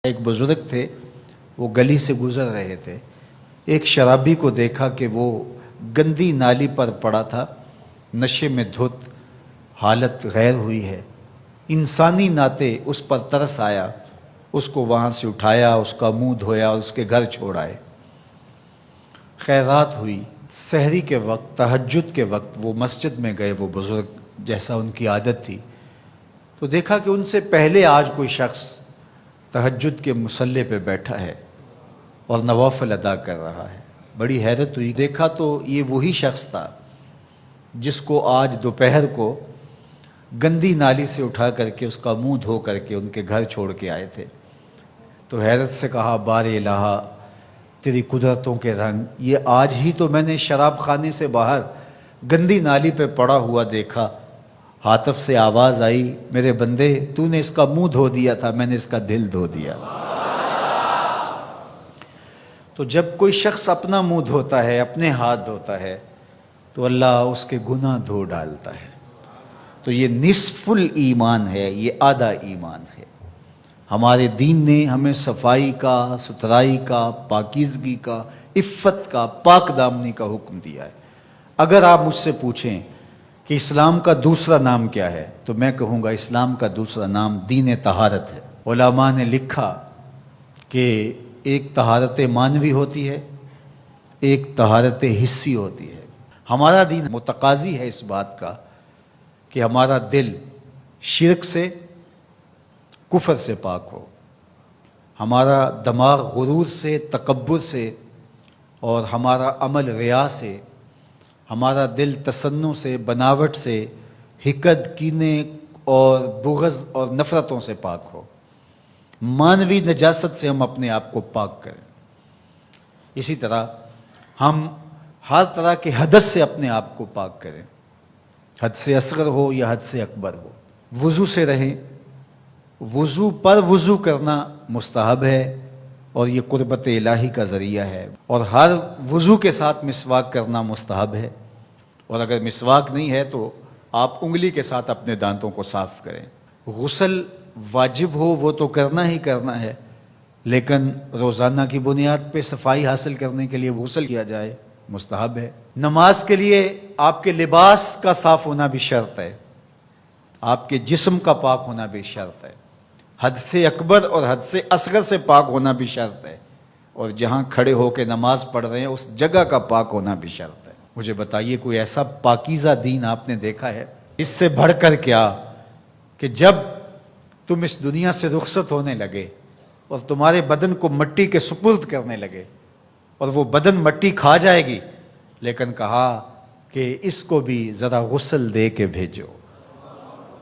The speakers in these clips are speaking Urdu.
ایک بزرگ تھے، وہ گلی سے گزر رہے تھے۔ ایک شرابی کو دیکھا کہ وہ گندی نالی پر پڑا تھا، نشے میں دھت، حالت غیر ہوئی ہے۔ انسانی ناطے اس پر ترس آیا، اس کو وہاں سے اٹھایا، اس کا منہ دھویا اور اس کے گھر چھوڑ آئے۔ خیرات ہوئی، سحری کے وقت، تہجد کے وقت وہ مسجد میں گئے، وہ بزرگ جیسا ان کی عادت تھی، تو دیکھا کہ ان سے پہلے آج کوئی شخص تہجد کے مصلی پہ بیٹھا ہے اور نوافل ادا کر رہا ہے۔ بڑی حیرت ہوئی، دیکھا تو یہ وہی شخص تھا جس کو آج دوپہر کو گندی نالی سے اٹھا کر کے اس کا منہ دھو کر کے ان کے گھر چھوڑ کے آئے تھے۔ تو حیرت سے کہا، بار الہ تیری قدرتوں کے رنگ، یہ آج ہی تو میں نے شراب خانے سے باہر گندی نالی پہ پڑا ہوا دیکھا۔ ہاتف سے آواز آئی، میرے بندے تو نے اس کا منہ دھو دیا تھا، میں نے اس کا دل دھو دیا۔ تو جب کوئی شخص اپنا منہ دھوتا ہے، اپنے ہاتھ دھوتا ہے، تو اللہ اس کے گناہ دھو ڈالتا ہے۔ تو یہ نصف الایمان ہے، یہ آدھا ایمان ہے۔ ہمارے دین نے ہمیں صفائی کا، ستھرائی کا، پاکیزگی کا، عفت کا، پاک دامنی کا حکم دیا ہے۔ اگر آپ مجھ سے پوچھیں کہ اسلام کا دوسرا نام کیا ہے، تو میں کہوں گا اسلام کا دوسرا نام دین طہارت ہے۔ علماء نے لکھا کہ ایک طہارت معنوی ہوتی ہے، ایک طہارت حسی ہوتی ہے۔ ہمارا دین متقاضی ہے اس بات کا کہ ہمارا دل شرک سے، کفر سے پاک ہو، ہمارا دماغ غرور سے، تکبر سے، اور ہمارا عمل ریا سے، ہمارا دل تصنع سے، بناوٹ سے، حقد، کینے اور بغض اور نفرتوں سے پاک ہو۔ مانوی نجاست سے ہم اپنے آپ کو پاک کریں۔ اسی طرح ہم ہر طرح کے حدث سے اپنے آپ کو پاک کریں، حد سے اصغر ہو یا حد سے اکبر ہو۔ وضو سے رہیں، وضو پر وضو کرنا مستحب ہے اور یہ قربت الہی کا ذریعہ ہے، اور ہر وضو کے ساتھ مسواک کرنا مستحب ہے، اور اگر مسواک نہیں ہے تو آپ انگلی کے ساتھ اپنے دانتوں کو صاف کریں۔ غسل واجب ہو وہ تو کرنا ہی کرنا ہے، لیکن روزانہ کی بنیاد پہ صفائی حاصل کرنے کے لیے غسل کیا جائے، مستحب ہے۔ نماز کے لیے آپ کے لباس کا صاف ہونا بھی شرط ہے، آپ کے جسم کا پاک ہونا بھی شرط ہے، حد سے اکبر اور حد سے اصغر سے پاک ہونا بھی شرط ہے، اور جہاں کھڑے ہو کے نماز پڑھ رہے ہیں اس جگہ کا پاک ہونا بھی شرط ہے۔ مجھے بتائیے کوئی ایسا پاکیزہ دین آپ نے دیکھا ہے؟ اس سے بڑھ کر کیا کہ جب تم اس دنیا سے رخصت ہونے لگے اور تمہارے بدن کو مٹی کے سپرد کرنے لگے، اور وہ بدن مٹی کھا جائے گی، لیکن کہا کہ اس کو بھی ذرا غسل دے کے بھیجو،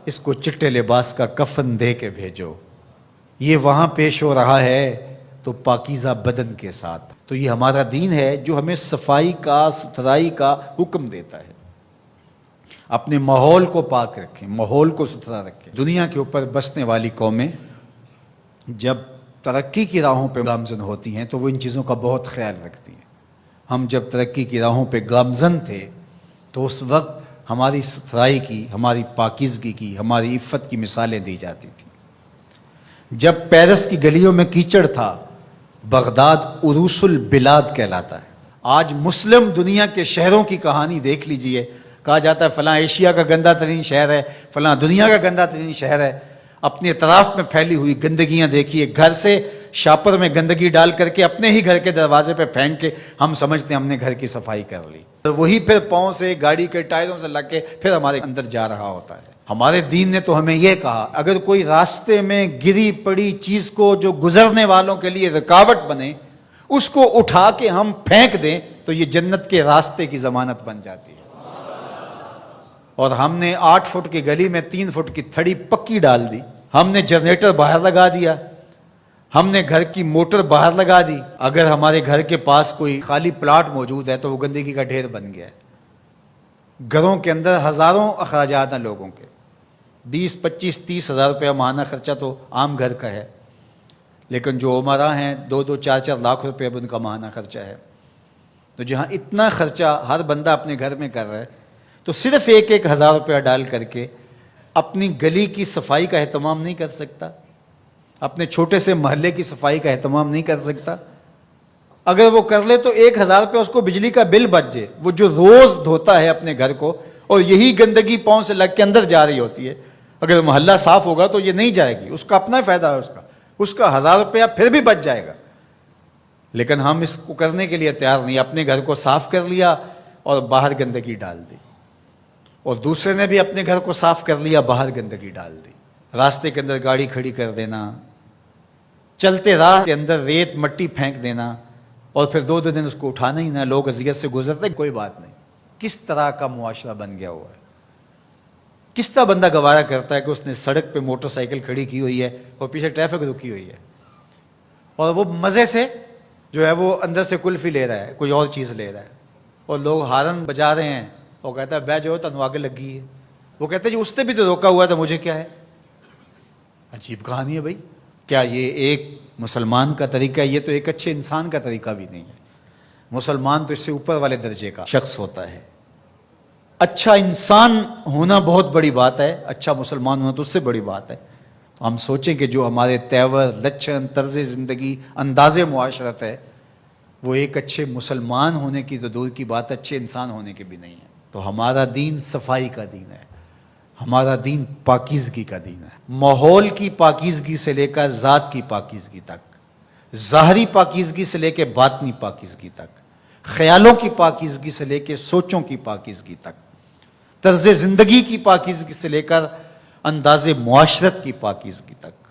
اس کو چٹے لباس کا کفن دے کے بھیجو۔ یہ وہاں پیش ہو رہا ہے تو پاکیزہ بدن کے ساتھ۔ تو یہ ہمارا دین ہے جو ہمیں صفائی کا، ستھرائی کا حکم دیتا ہے۔ اپنے ماحول کو پاک رکھیں، ماحول کو ستھرا رکھیں۔ دنیا کے اوپر بسنے والی قومیں جب ترقی کی راہوں پہ گامزن ہوتی ہیں تو وہ ان چیزوں کا بہت خیال رکھتی ہیں۔ ہم جب ترقی کی راہوں پہ گامزن تھے تو اس وقت ہماری ستھرائی کی، ہماری پاکیزگی کی، ہماری عفت کی مثالیں دی جاتی تھیں۔ جب پیرس کی گلیوں میں کیچڑ تھا، بغداد عروس البلاد کہلاتا ہے۔ آج مسلم دنیا کے شہروں کی کہانی دیکھ لیجئے، کہا جاتا ہے فلاں ایشیا کا گندہ ترین شہر ہے، فلاں دنیا کا گندہ ترین شہر ہے۔ اپنے اطراف میں پھیلی ہوئی گندگیاں دیکھیے، گھر سے شاپر میں گندگی ڈال کر کے اپنے ہی گھر کے دروازے پہ پھینک کے ہم سمجھتے ہیں ہم نے گھر کی صفائی کر لی، وہی پھر پاؤں سے، گاڑی کے ٹائروں سے لگ کے پھر ہمارے اندر جا رہا ہوتا ہے۔ ہمارے دین نے تو ہمیں یہ کہا، اگر کوئی راستے میں گری پڑی چیز کو جو گزرنے والوں کے لیے رکاوٹ بنے، اس کو اٹھا کے ہم پھینک دیں تو یہ جنت کے راستے کی ضمانت بن جاتی ہے۔ اور ہم نے 8 فٹ کی گلی میں 3 فٹ کی تھڑی پکی ڈال دی، ہم نے جنریٹر باہر لگا دیا، ہم نے گھر کی موٹر باہر لگا دی۔ اگر ہمارے گھر کے پاس کوئی خالی پلاٹ موجود ہے تو وہ گندگی کا ڈھیر بن گیا ہے۔ گھروں کے اندر ہزاروں اخراجات ہیں لوگوں کے، 20، 25، 30 ہزار روپیہ ماہانہ خرچہ تو عام گھر کا ہے، لیکن جو عمرا ہیں 2-2، 4-4 لاکھ روپے ان کا ماہانہ خرچہ ہے۔ تو جہاں اتنا خرچہ ہر بندہ اپنے گھر میں کر رہا ہے، تو صرف 1-1 ہزار روپیہ ڈال کر کے اپنی گلی کی صفائی کا اہتمام نہیں کر سکتا؟ اپنے چھوٹے سے محلے کی صفائی کا اہتمام نہیں کر سکتا؟ اگر وہ کر لے تو 1,000 روپے اس کو بجلی کا بل بچ جائے، وہ جو روز دھوتا ہے اپنے گھر کو اور یہی گندگی پاؤں سے لگ کے اندر جا رہی ہوتی ہے، اگر محلہ صاف ہوگا تو یہ نہیں جائے گی، اس کا اپنا فائدہ ہے، اس کا 1,000 روپیہ پھر بھی بچ جائے گا۔ لیکن ہم اس کو کرنے کے لیے تیار نہیں، اپنے گھر کو صاف کر لیا اور باہر گندگی ڈال دی، اور دوسرے نے بھی اپنے گھر کو صاف کر لیا، باہر گندگی ڈال دی، راستے کے اندر گاڑی کھڑی کر دینا، چلتے راہ کے اندر ریت مٹی پھینک دینا، اور پھر 2 دن اس کو اٹھانا ہی نہ، لوگ اذیت سے گزرتے، کوئی بات نہیں۔ کس طرح کا معاشرہ بن گیا ہوا ہے؟ کس طرح بندہ گوارا کرتا ہے کہ اس نے سڑک پہ موٹر سائیکل کھڑی کی ہوئی ہے اور پیچھے ٹریفک رکی ہوئی ہے، اور وہ مزے سے جو ہے وہ اندر سے کلفی لے رہا ہے، کوئی اور چیز لے رہا ہے، اور لوگ ہارن بجا رہے ہیں، اور کہتا ہے بہ جو تنو آگے لگی ہے، وہ کہتے ہیں جی اس نے بھی تو روکا ہوا تھا، مجھے کیا ہے؟ عجیب کہانی ہے بھائی۔ کیا یہ ایک مسلمان کا طریقہ ہے؟ یہ تو ایک اچھے انسان کا طریقہ بھی نہیں ہے۔ مسلمان تو اس سے اوپر والے درجے کا شخص ہوتا ہے۔ اچھا انسان ہونا بہت بڑی بات ہے، اچھا مسلمان ہونا تو اس سے بڑی بات ہے۔ تو ہم سوچیں کہ جو ہمارے تیور، لچھن، طرز زندگی، انداز معاشرت ہے، وہ ایک اچھے مسلمان ہونے کی تو دور کی بات، اچھے انسان ہونے کی بھی نہیں ہے۔ تو ہمارا دین صفائی کا دین ہے، ہمارا دین پاکیزگی کا دین ہے، ماحول کی پاکیزگی سے لے کر ذات کی پاکیزگی تک، ظاہری پاکیزگی سے لے کے باطنی پاکیزگی تک، خیالوں کی پاکیزگی سے لے کے سوچوں کی پاکیزگی تک، طرز زندگی کی پاکیزگی سے لے کر انداز معاشرت کی پاکیزگی تک،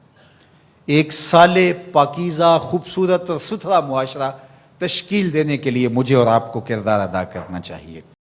ایک صالح، پاکیزہ، خوبصورت اور ستھرا معاشرہ تشکیل دینے کے لیے مجھے اور آپ کو کردار ادا کرنا چاہیے۔